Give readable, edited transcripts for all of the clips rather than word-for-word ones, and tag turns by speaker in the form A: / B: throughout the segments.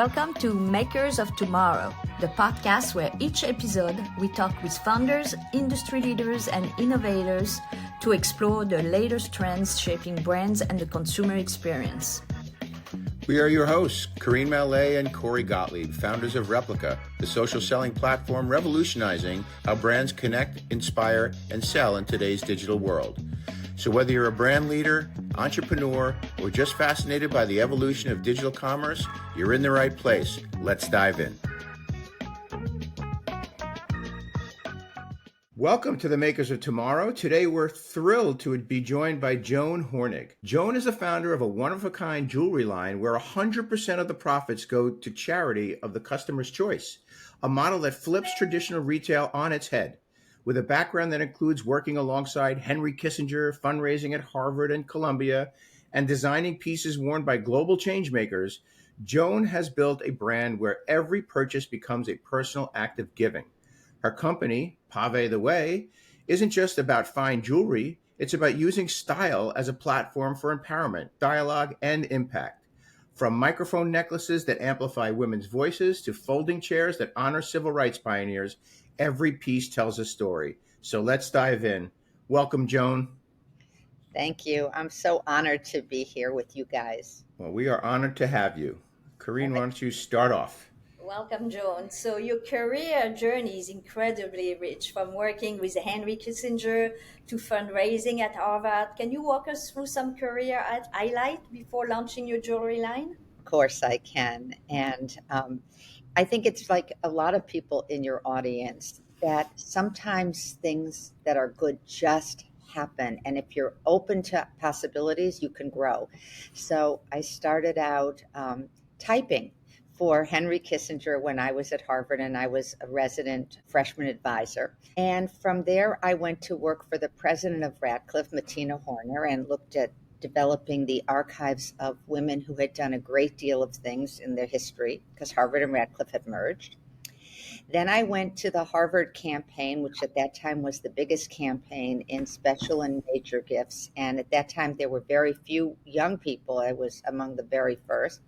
A: Welcome to Makers of Tomorrow, the podcast where each episode we talk with founders, industry leaders, and innovators to explore the latest trends shaping brands and the consumer experience.
B: We are your hosts, Karine Mallet and Corey Gottlieb, founders of Replica, the social selling platform revolutionizing how brands connect, inspire, and sell in today's digital world. So whether you're a brand leader, entrepreneur, or just fascinated by the evolution of digital commerce, you're in the right place. Let's dive in. Welcome to the Makers of Tomorrow. Today we're thrilled to be joined by Joan Hornig. Joan is the founder of a one-of-a-kind jewelry line where 100% of the profits go to charity of the customer's choice, a model that flips traditional retail on its head. With a background that includes working alongside Henry Kissinger, fundraising at Harvard and Columbia, and designing pieces worn by global changemakers, Joan has built a brand where every purchase becomes a personal act of giving. Her company, Pavé the Way, isn't just about fine jewelry, it's about using style as a platform for empowerment, dialogue, and impact. From microphone necklaces that amplify women's voices to folding chairs that honor civil rights pioneers, every piece tells a story. So let's dive in. Welcome, Joan.
C: Thank you. I'm so honored to be here with you guys.
B: Well, we are honored to have you. Karine, why don't you start off?
A: Welcome, Joan. So your career journey is incredibly rich, from working with Henry Kissinger to fundraising at Harvard. Can you walk us through some career highlight before launching your jewelry line?
C: Of course I can. And I think it's like a lot of people in your audience that sometimes things that are good just happen. And if you're open to possibilities, you can grow. So I started out typing for Henry Kissinger when I was at Harvard, and I was a resident freshman advisor. And from there, I went to work for the president of Radcliffe, Joan Hornig, and looked at developing the archives of women who had done a great deal of things in their history, because Harvard and Radcliffe had merged. Then I went to the Harvard campaign, which at that time was the biggest campaign in special and major gifts. And at that time, there were very few young people. I was among the very first,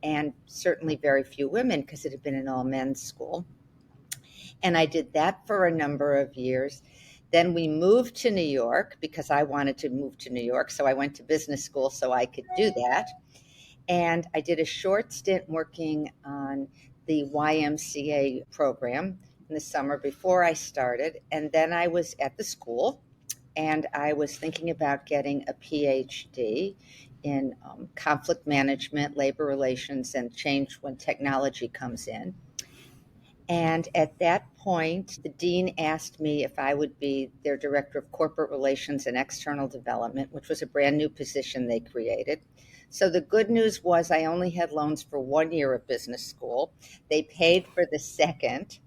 C: and certainly very few women because it had been an all-men's school. And I did that for a number of years. Then we moved to New York because I wanted to move to New York. So I went to business school so I could do that. And I did a short stint working on the YMCA program in the summer before I started. And then I was at the school and I was thinking about getting a PhD in conflict management, labor relations, and change when technology comes in. And at that point, the dean asked me if I would be their director of corporate relations and external development, which was a brand new position they created. So the good news was I only had loans for 1 year of business school. They paid for the second,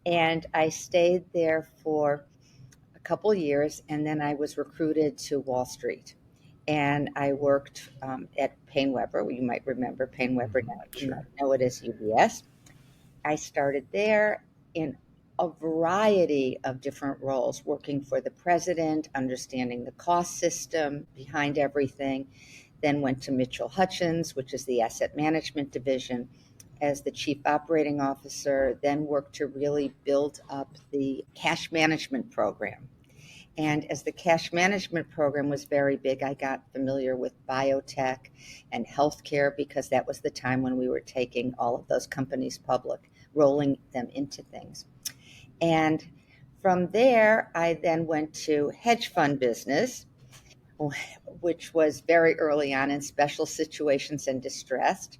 C: and I stayed there for a couple years, and then I was recruited to Wall Street. And I worked at PaineWebber. You might remember PaineWebber now. You might know it as UBS. I started there in a variety of different roles, working for the president, understanding the cost system behind everything, then went to Mitchell Hutchins, which is the asset management division, as the chief operating officer, then worked to really build up the cash management program. And as the cash management program was very big, I got familiar with biotech and healthcare because that was the time when we were taking all of those companies public, rolling them into things. And from there, I then went to hedge fund business, which was very early on in special situations and distressed.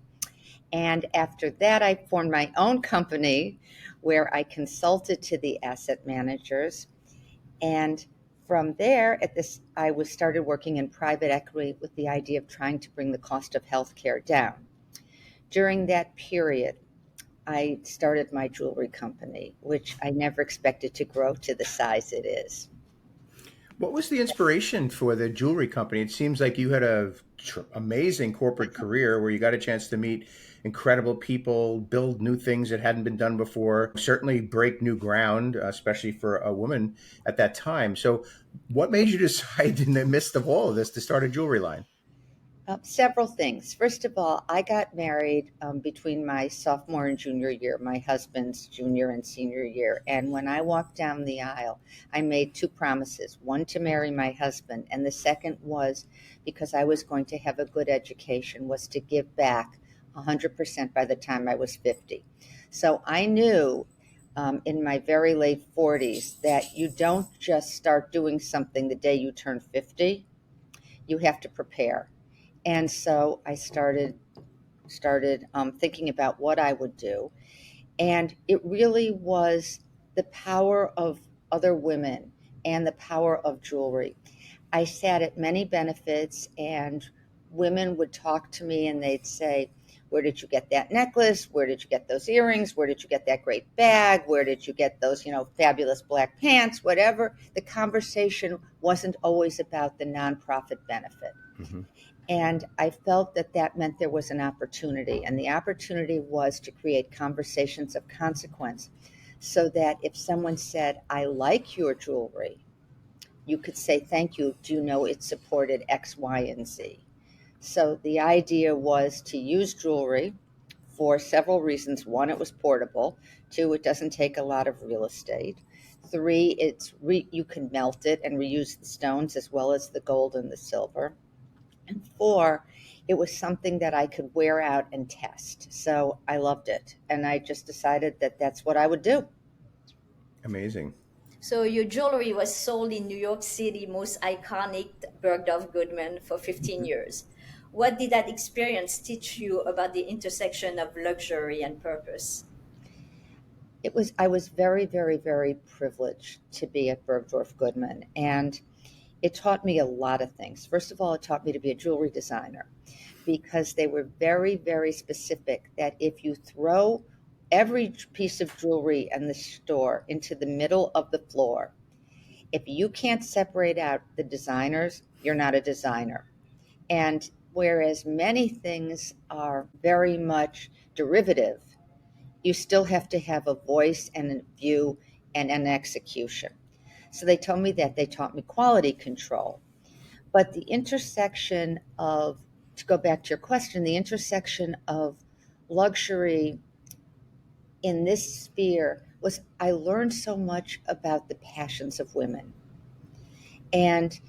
C: And after that, I formed my own company where I consulted to the asset managers. And from there, I started working in private equity with the idea of trying to bring the cost of healthcare down. During that period, I started my jewelry company, which I never expected to grow to the size it is.
B: What was the inspiration for the jewelry company? It seems like you had an amazing corporate career where you got a chance to meet incredible people, build new things that hadn't been done before, certainly break new ground, especially for a woman at that time. So what made you decide in the midst of all of this to start a jewelry line?
C: Several things. First of all, I got married between my sophomore and junior year, my husband's junior and senior year. And when I walked down the aisle, I made two promises. One, to marry my husband. And the second was, because I was going to have a good education, was to give back 100% by the time I was 50. So I knew in my very late 40s that you don't just start doing something the day you turn 50. You have to prepare. And so I started thinking about what I would do. And it really was the power of other women and the power of jewelry. I sat at many benefits, and women would talk to me and they'd say, where did you get that necklace? Where did you get those earrings? Where did you get that great bag? Where did you get those, fabulous black pants? Whatever. The conversation wasn't always about the nonprofit benefit.
B: Mm-hmm.
C: And I felt that that meant there was an opportunity. And the opportunity was to create conversations of consequence so that if someone said, I like your jewelry, you could say, thank you. Do you know it supported X, Y, and Z? So the idea was to use jewelry for several reasons. One, it was portable. Two, it doesn't take a lot of real estate. Three, you can melt it and reuse the stones as well as the gold and the silver. And four, it was something that I could wear out and test. So I loved it. And I just decided that that's what I would do.
B: Amazing.
A: So your jewelry was sold in New York City, most iconic Bergdorf Goodman for 15 years. What did that experience teach you about the intersection of luxury and purpose?
C: I was very, very, very privileged to be at Bergdorf Goodman. And it taught me a lot of things. First of all, it taught me to be a jewelry designer because they were very, very specific that if you throw every piece of jewelry in the store into the middle of the floor, if you can't separate out the designers, you're not a designer. And whereas many things are very much derivative, you still have to have a voice and a view and an execution. So they told me that. They taught me quality control. But the intersection of, to go back to your question, the intersection of luxury in this sphere was I learned so much about the passions of women. And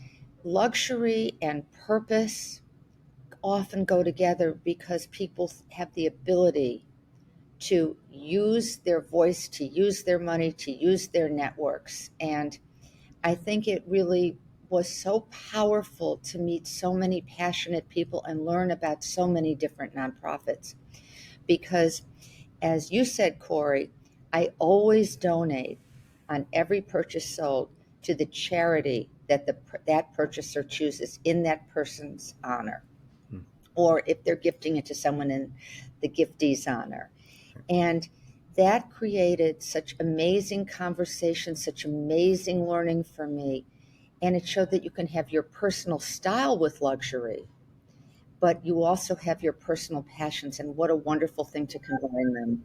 C: luxury and purpose often go together because people have the ability to use their voice, to use their money, to use their networks. And I think it really was so powerful to meet so many passionate people and learn about so many different nonprofits. Because, as you said, Corey, I always donate on every purchase sold to the charity that that purchaser chooses in that person's honor, or if they're gifting it to someone in the giftee's honor. And that created such amazing conversations, such amazing learning for me. And it showed that you can have your personal style with luxury, but you also have your personal passions. And what a wonderful thing to combine them.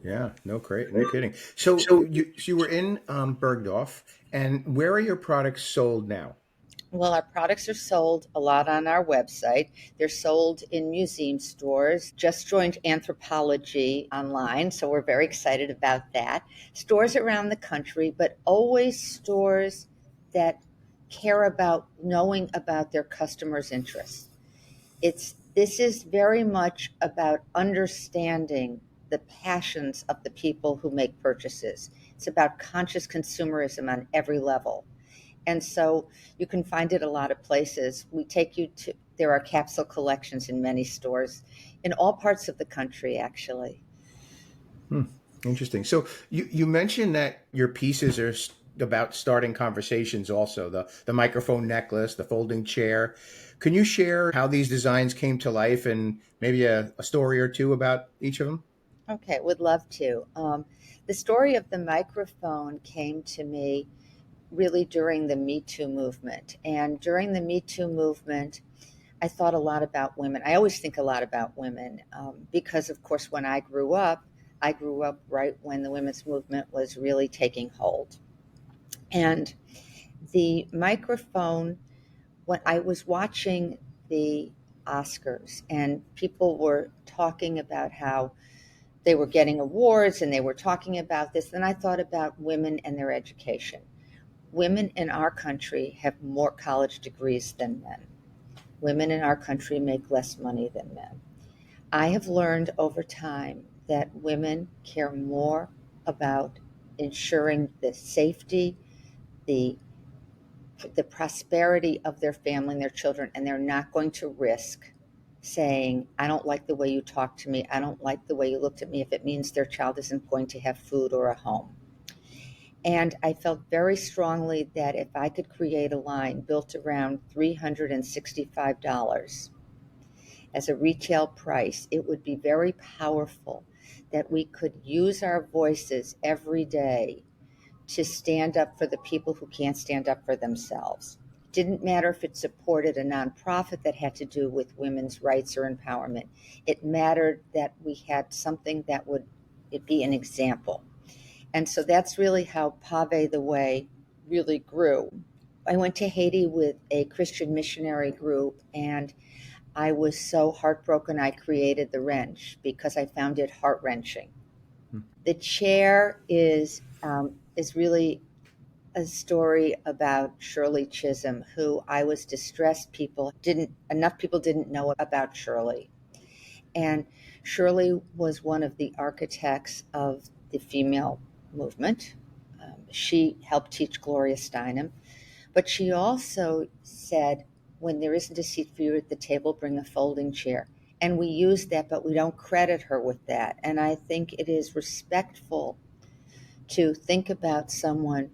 B: Yeah, no, great, no kidding. So you were in Bergdorf, and where are your products sold now?
C: Well, our products are sold a lot on our website. They're sold in museum stores. Just joined Anthropology online, so we're very excited about that. Stores around the country, but always stores that care about knowing about their customers' interests. This is very much about understanding the passions of the people who make purchases. It's about conscious consumerism on every level. And so you can find it a lot of places. There are capsule collections in many stores in all parts of the country, actually.
B: Interesting. So you mentioned that your pieces are about starting conversations also, the microphone necklace, the folding chair. Can you share how these designs came to life and maybe a story or two about each of them?
C: Okay, would love to. The story of the microphone came to me really during the Me Too movement. And during the Me Too movement, I thought a lot about women. I always think a lot about women because, of course, when I grew up right when the women's movement was really taking hold. And the microphone, when I was watching the Oscars, and people were talking about how they were getting awards and they were talking about this. Then I thought about women and their education. Women in our country have more college degrees than men. Women in our country make less money than men. I have learned over time that women care more about ensuring the safety, the prosperity of their family and their children, and they're not going to risk saying, I don't like the way you talk to me, I don't like the way you looked at me, if it means their child isn't going to have food or a home. And I felt very strongly that if I could create a line built around $365 as a retail price, it would be very powerful, that we could use our voices every day to stand up for the people who can't stand up for themselves. It didn't matter if it supported a nonprofit that had to do with women's rights or empowerment. It mattered that we had something that would be an example. And so that's really how Pavé the Way really grew. I went to Haiti with a Christian missionary group, and I was so heartbroken I created the wrench because I found it heart-wrenching. The chair is really a story about Shirley Chisholm, who I was distressed enough people didn't know about Shirley. And Shirley was one of the architects of the female movement. She helped teach Gloria Steinem, but she also said, when there isn't a seat for you at the table, bring a folding chair. And we use that, but we don't credit her with that. And I think it is respectful to think about someone.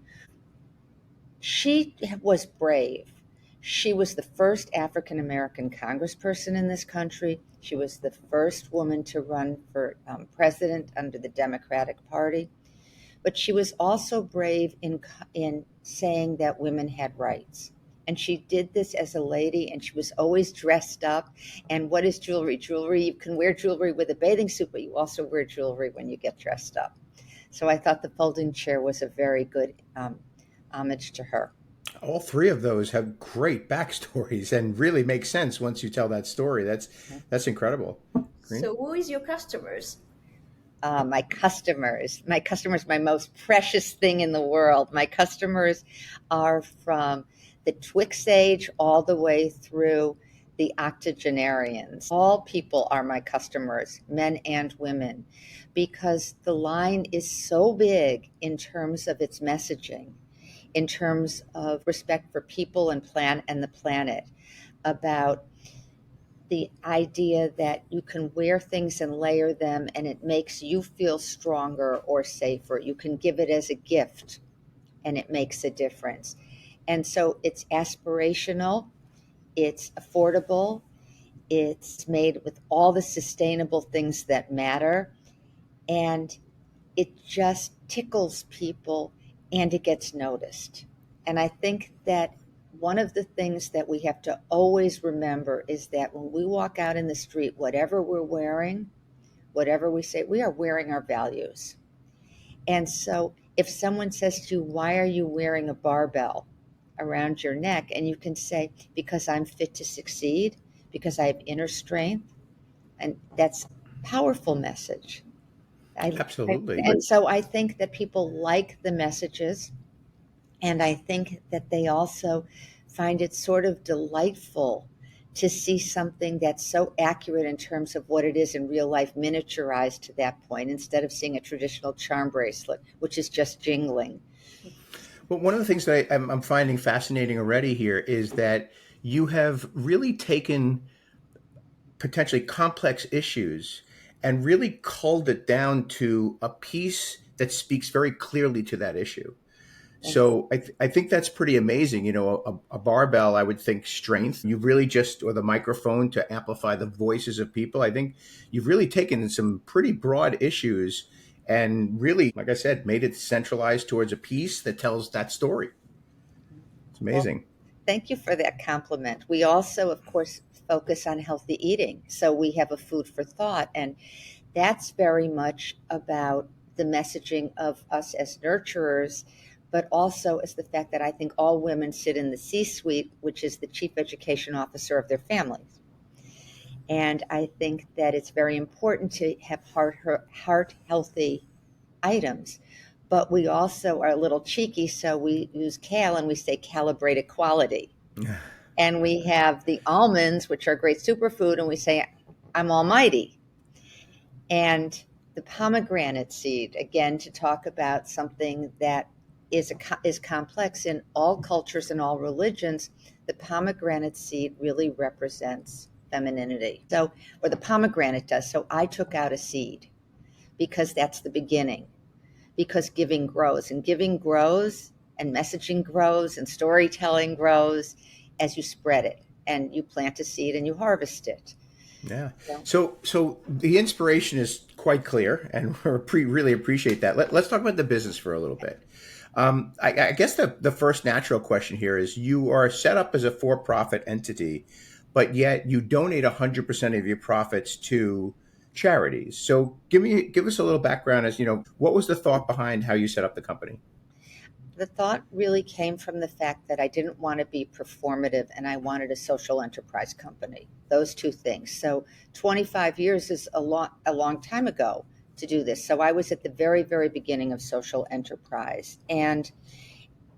C: She was brave. She was the first African American congressperson in this country. She was the first woman to run for president under the Democratic Party. But she was also brave in saying that women had rights. And she did this as a lady, and she was always dressed up. And what is jewelry? Jewelry, you can wear jewelry with a bathing suit, but you also wear jewelry when you get dressed up. So I thought the folding chair was a very good homage to her.
B: All three of those have great backstories and really make sense once you tell that story. That's incredible. Green?
A: So who is your customers?
C: My customers, my most precious thing in the world. My customers are from the Twix age all the way through the octogenarians. All people are my customers, men and women, because the line is so big in terms of its messaging, in terms of respect for people and the planet, about the idea that you can wear things and layer them and it makes you feel stronger or safer. You can give it as a gift and it makes a difference. And so it's aspirational, it's affordable, it's made with all the sustainable things that matter, and it just tickles people and it gets noticed. And I think that one of the things that we have to always remember is that when we walk out in the street, whatever we're wearing, whatever we say, we are wearing our values. And so if someone says to you, why are you wearing a barbell around your neck? And you can say, because I'm fit to succeed, because I have inner strength. And that's a powerful message.
B: Absolutely.
C: And so I think that people like the messages. And I think that they also find it sort of delightful to see something that's so accurate in terms of what it is in real life, miniaturized to that point, instead of seeing a traditional charm bracelet, which is just jingling.
B: Well, one of the things that I'm finding fascinating already here is that you have really taken potentially complex issues and really culled it down to a piece that speaks very clearly to that issue. So I think that's pretty amazing. You know, a barbell, I would think strength. You've really or the microphone to amplify the voices of people. I think you've really taken some pretty broad issues and really, like I said, made it centralized towards a piece that tells that story. It's amazing.
C: Well, thank you for that compliment. We also, of course, focus on healthy eating. So we have a food for thought, and that's very much about the messaging of us as nurturers, but also as the fact that I think all women sit in the C-suite, which is the chief education officer of their families. And I think that it's very important to have heart healthy items. But we also are a little cheeky, so we use cal and we say calibrated quality. And we have the almonds, which are great superfood, and we say, I'm almighty. And the pomegranate seed, again, to talk about something that is complex in all cultures and all religions, the pomegranate seed really represents femininity. So, or the pomegranate does. So I took out a seed because that's the beginning, because giving grows and messaging grows and storytelling grows as you spread it, and you plant a seed and you harvest it.
B: Yeah. So the inspiration is quite clear, and we really appreciate that. Let's talk about the business for a little bit. I guess the first natural question here is, you are set up as a for-profit entity, but yet you donate 100% of your profits to charities. So give us a little background as, what was the thought behind how you set up the company?
C: The thought really came from the fact that I didn't want to be performative and I wanted a social enterprise company. Those two things. So 25 years is a long time ago to do this. So I was at the very, very beginning of social enterprise, and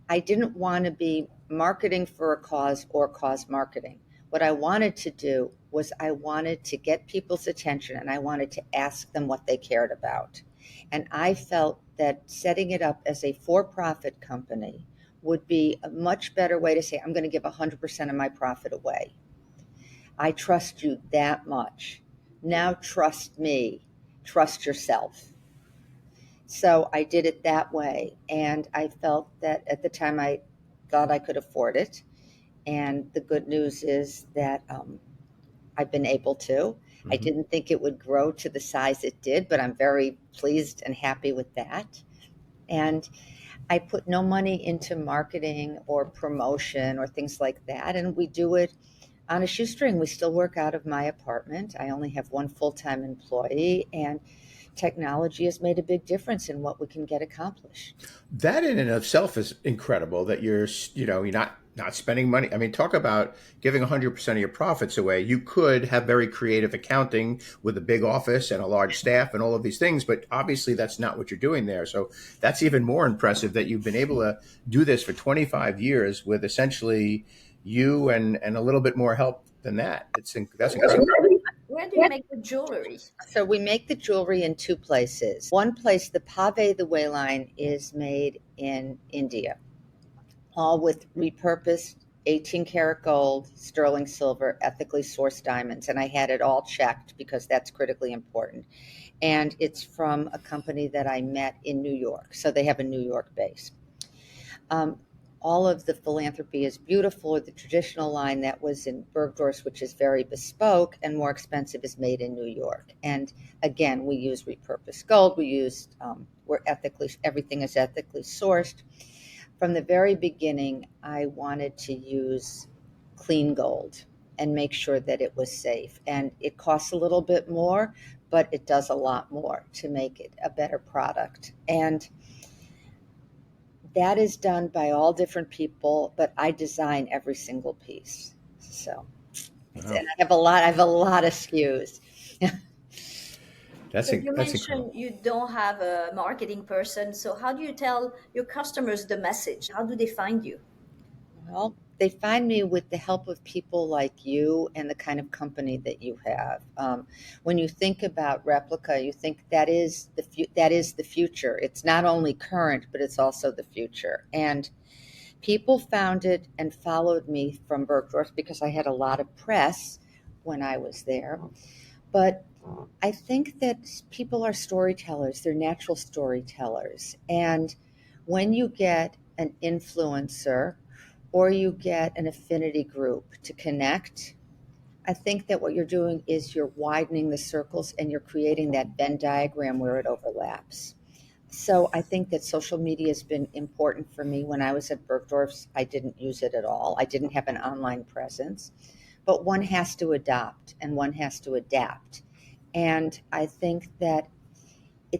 C: I didn't want to be marketing for a cause or cause marketing. What I wanted to do was I wanted to get people's attention and I wanted to ask them what they cared about. And I felt that setting it up as a for-profit company would be a much better way to say, I'm going to give 100% of my profit away. I trust you that much. Now trust me. Trust yourself. So I did it that way. And I felt that at the time I thought I could afford it. And the good news is that I've been able to. Mm-hmm. I didn't think it would grow to the size it did, but I'm very pleased and happy with that. And I put no money into marketing or promotion or things like that. And we do it on a shoestring. We still work out of my apartment. I only have one full-time employee, and technology has made a big difference in what we can get accomplished.
B: That in and of itself is incredible, that you're not spending money. I mean, talk about giving 100% of your profits away. You could have very creative accounting with a big office and a large staff and all of these things, but obviously that's not what you're doing there. So that's even more impressive that you've been able to do this for 25 years with essentially you and a little bit more help than that. That's incredible.
A: Where do you make the jewelry?
C: So we make the jewelry in two places. One place, the Pavé the Way line, is made in India, all with repurposed 18 karat gold, sterling silver, ethically sourced diamonds. And I had it all checked because that's critically important. And it's from a company that I met in New York. So they have a New York base. All of the philanthropy is beautiful. The traditional line that was in Bergdorf's, which is very bespoke and more expensive, is made in New York. And again, we use repurposed gold. Everything is ethically sourced. From the very beginning, I wanted to use clean gold and make sure that it was safe. And it costs a little bit more, but it does a lot more to make it a better product. And that is done by all different people, but I design every single piece. So, wow. And I have a lot of SKUs.
A: So you mentioned you don't have a marketing person. So how do you tell your customers the message? How do they find you?
C: Well, they find me with the help of people like you and the kind of company that you have. When you think about Replica, you think that is the future. It's not only current, but it's also the future. And people found it and followed me from Bergdorf because I had a lot of press when I was there. But I think that people are storytellers. They're natural storytellers. And when you get an influencer or you get an affinity group to connect, I think that what you're doing is you're widening the circles and you're creating that Venn diagram where it overlaps. So I think that social media has been important for me. When I was at Bergdorf's, I didn't use it at all. I didn't have an online presence. But one has to adopt and one has to adapt. And I think that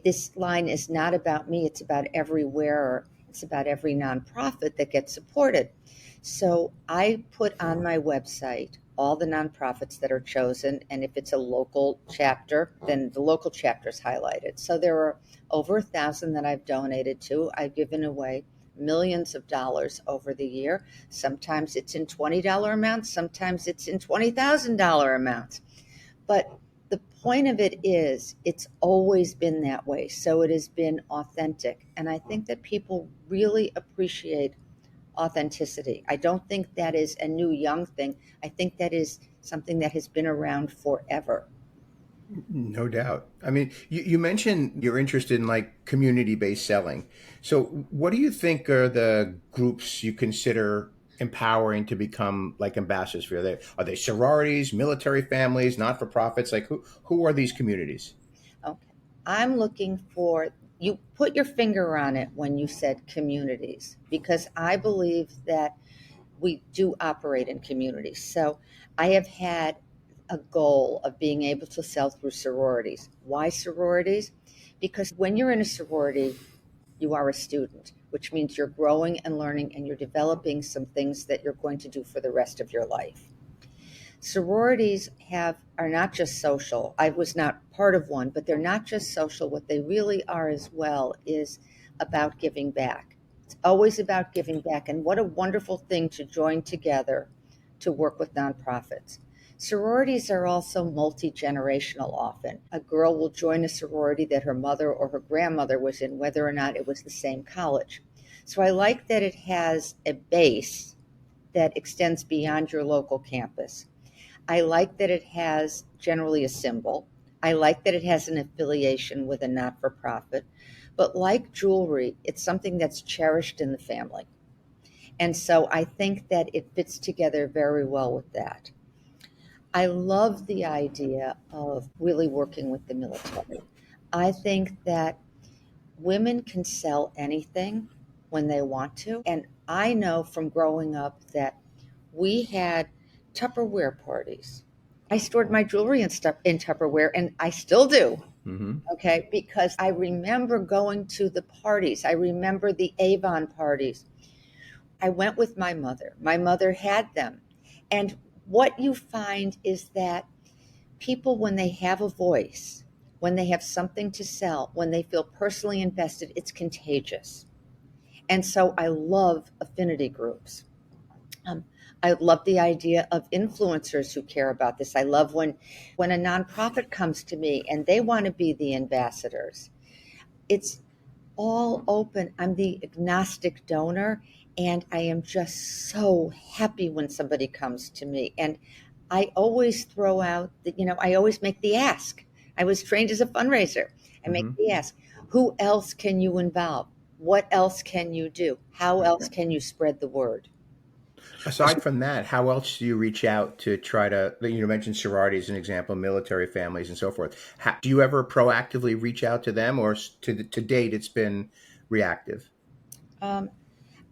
C: this line is not about me. It's about every wearer. It's about every nonprofit that gets supported. So I put on my website all the nonprofits that are chosen. And if it's a local chapter, then the local chapter is highlighted. So there are over 1,000 that I've donated to. I've given away millions of dollars over the year. Sometimes it's in $20 amounts, sometimes it's in $20,000 amounts. But the point of it is, it's always been that way. So it has been authentic. And I think that people really appreciate authenticity. I don't think that is a new young thing. I think that is something that has been around forever.
B: No doubt. I mean, you mentioned you're interested in like community-based selling. So what do you think are the groups you consider empowering to become like ambassadors for? Are they sororities, military families, not-for-profits? Like who are these communities?
C: Okay. I'm looking for, you put your finger on it when you said communities, because I believe that we do operate in communities. So I have had a goal of being able to sell through sororities. Why sororities? Because when you're in a sorority, you are a student, which means you're growing and learning and you're developing some things that you're going to do for the rest of your life. Sororities are not just social. I was not part of one, but they're not just social. What they really are as well is about giving back. It's always about giving back. And what a wonderful thing to join together to work with nonprofits. Sororities are also multi-generational often. A girl will join a sorority that her mother or her grandmother was in, whether or not it was the same college. So I like that it has a base that extends beyond your local campus. I like that it has generally a symbol. I like that it has an affiliation with a not-for-profit. But like jewelry, it's something that's cherished in the family. And so I think that it fits together very well with that. I love the idea of really working with the military. I think that women can sell anything when they want to. And I know from growing up that we had Tupperware parties. I stored my jewelry and stuff in Tupperware, and I still do.
B: Mm-hmm.
C: Okay, because I remember going to the parties. I remember the Avon parties. I went with my mother. My mother had them. And what you find is that people, when they have a voice, when they have something to sell, when they feel personally invested, it's contagious. And so I love affinity groups. Um, I love the idea of influencers who care about this. I love when a nonprofit comes to me and they want to be the ambassadors. It's all open. I'm the agnostic donor, and I am just so happy when somebody comes to me. And I always throw out I always make the ask. I was trained as a fundraiser. I make
B: Mm-hmm.
C: the ask. Who else can you involve? What else can you do? How else can you spread the word?
B: Aside from that, how else do you reach out to try to, mention sororities as an example, military families and so forth. Do you ever proactively reach out to them, or to date it's been reactive?
C: Um,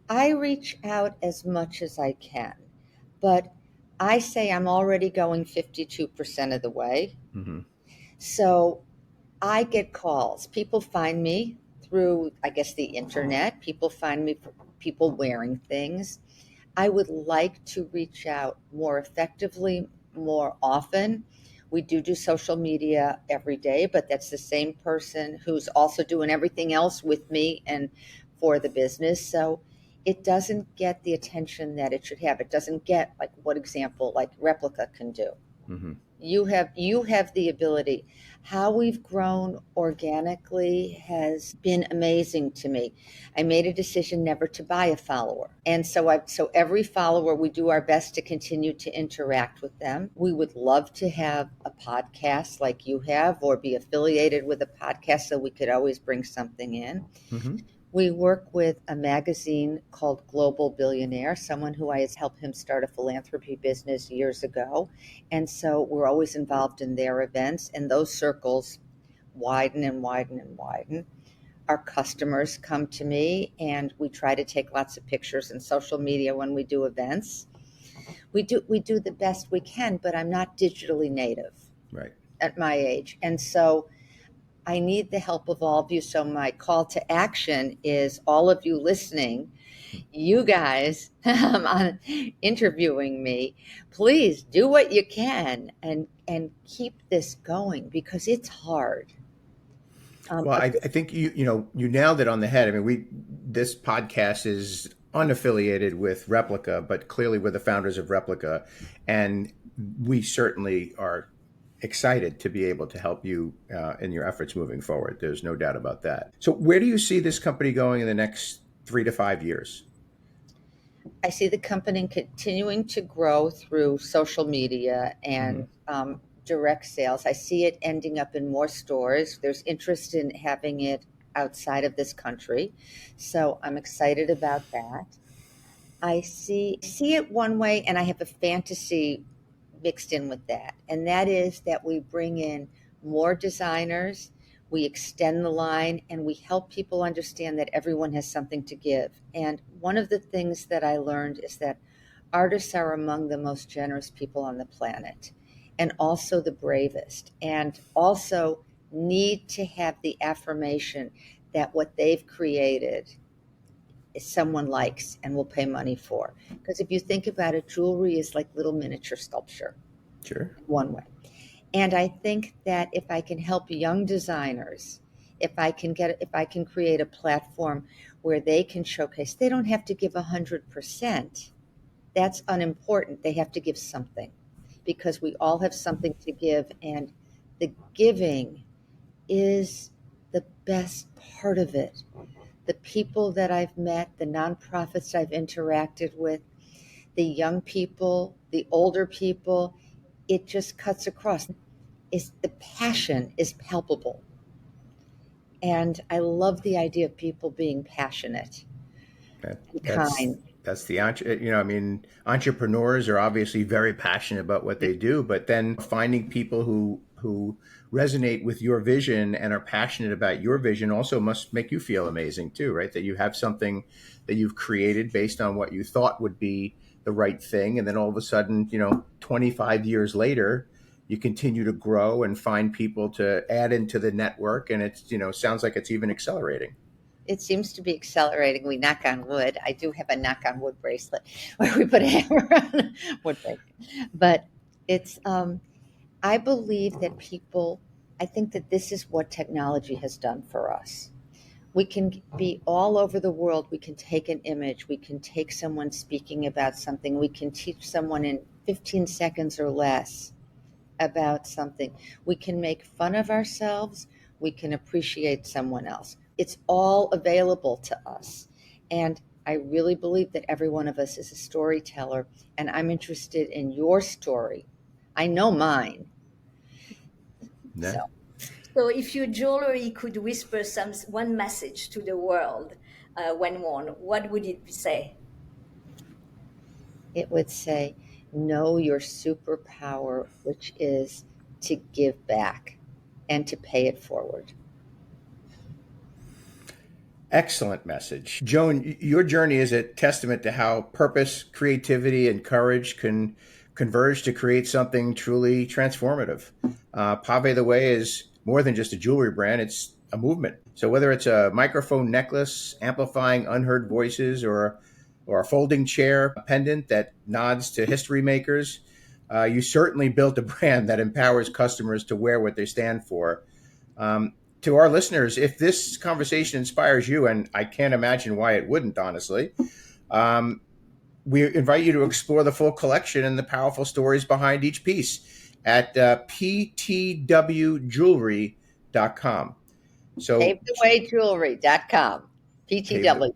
C: I reach out as much as I can, but I say I'm already going 52% of the way.
B: Mm-hmm.
C: So I get calls. People find me through, I guess, the internet. People find me for people wearing things. I would like to reach out more effectively, more often. We do social media every day, but that's the same person who's also doing everything else with me and for the business. So it doesn't get the attention that it should have. It doesn't get like what example like Replica can do.
B: Mm-hmm.
C: You have the ability. How we've grown organically has been amazing to me. I made a decision never to buy a follower. And so every follower, we do our best to continue to interact with them. We would love to have a podcast like you have, or be affiliated with a podcast so we could always bring something in.
B: Mm-hmm.
C: We work with a magazine called Global Billionaire, someone who I has helped him start a philanthropy business years ago. And so we're always involved in their events, and those circles widen and widen and widen. Our customers come to me, and we try to take lots of pictures and social media when we do events. We do the best we can, but I'm not digitally native
B: Right.
C: at my age. And so I need the help of all of you. So my call to action is all of you listening. you guys on interviewing me, please do what you can and keep this going because it's hard.
B: Well, I think you nailed it on the head. I mean, this podcast is unaffiliated with Replica, but clearly we're the founders of Replica, and we certainly are excited to be able to help you in your efforts moving forward. There's no doubt about that. So, where do you see this company going in the next 3 to 5 years?
C: I see the company continuing to grow through social media and direct sales. I see it ending up in more stores. There's interest in having it outside of this country. So I'm excited about that. I see it one way, and I have a fantasy mixed in with that. And that is that we bring in more designers, we extend the line, and we help people understand that everyone has something to give. And one of the things that I learned is that artists are among the most generous people on the planet and also the bravest, and also need to have the affirmation that what they've created is someone likes and will pay money for. Because if you think about it, jewelry is like little miniature sculpture.
B: Sure.
C: One way. And I think that if I can help young designers, if I can create a platform where they can showcase, they don't have to give 100%. That's unimportant. They have to give something because we all have something to give. And the giving is the best part of it. The people that I've met, the nonprofits I've interacted with, the young people, the older people, it just cuts across. The passion is palpable. And I love the idea of people being passionate and kind.
B: That's the I mean, entrepreneurs are obviously very passionate about what they do, but then finding people who resonate with your vision and are passionate about your vision also must make you feel amazing too, right? That you have something that you've created based on what you thought would be the right thing, and then all of a sudden, 25 years later, you continue to grow and find people to add into the network, and it's sounds like it's even accelerating.
C: It seems to be accelerating. We knock on wood. I do have a knock on wood bracelet where we put a hammer on wood bracelet. But it's, I believe that I think that this is what technology has done for us. We can be all over the world. We can take an image. We can take someone speaking about something. We can teach someone in 15 seconds or less about something. We can make fun of ourselves. We can appreciate someone else. It's all available to us. And I really believe that every one of us is a storyteller, and I'm interested in your story. I know mine.
B: Yeah.
A: So if your jewelry could whisper one message to the world when worn, what would it say?
C: It would say, know your superpower, which is to give back and to pay it forward.
B: Excellent message. Joan, your journey is a testament to how purpose, creativity, and courage can converge to create something truly transformative. Pavé the Way is more than just a jewelry brand, it's a movement. So whether it's a microphone necklace amplifying unheard voices or a folding chair pendant that nods to history makers, you certainly built a brand that empowers customers to wear what they stand for. To our listeners, if this conversation inspires you, and I can't imagine why it wouldn't, honestly, we invite you to explore the full collection and the powerful stories behind each piece at ptwjewelry.com. So
C: PaveTheWayJewelry.com. PTW.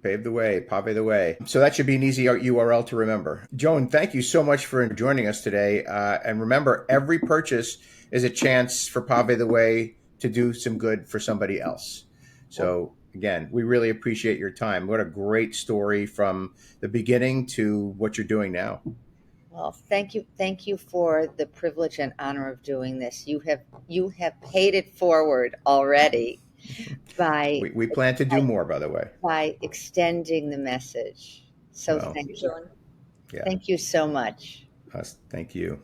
B: Pave the Way, Pavé the Way. So that should be an easy URL to remember. Joan, thank you so much for joining us today. And remember, every purchase is a chance for Pavé the Way to do some good for somebody else. So again, we really appreciate your time. What a great story from the beginning to what you're doing now.
C: Well, thank you. Thank you for the privilege and honor of doing this. You have paid it forward already by
B: we plan to do more, by the way,
C: by extending the message. So thank you.
A: Joan.
C: Yeah. Thank you so much.
B: Thank you.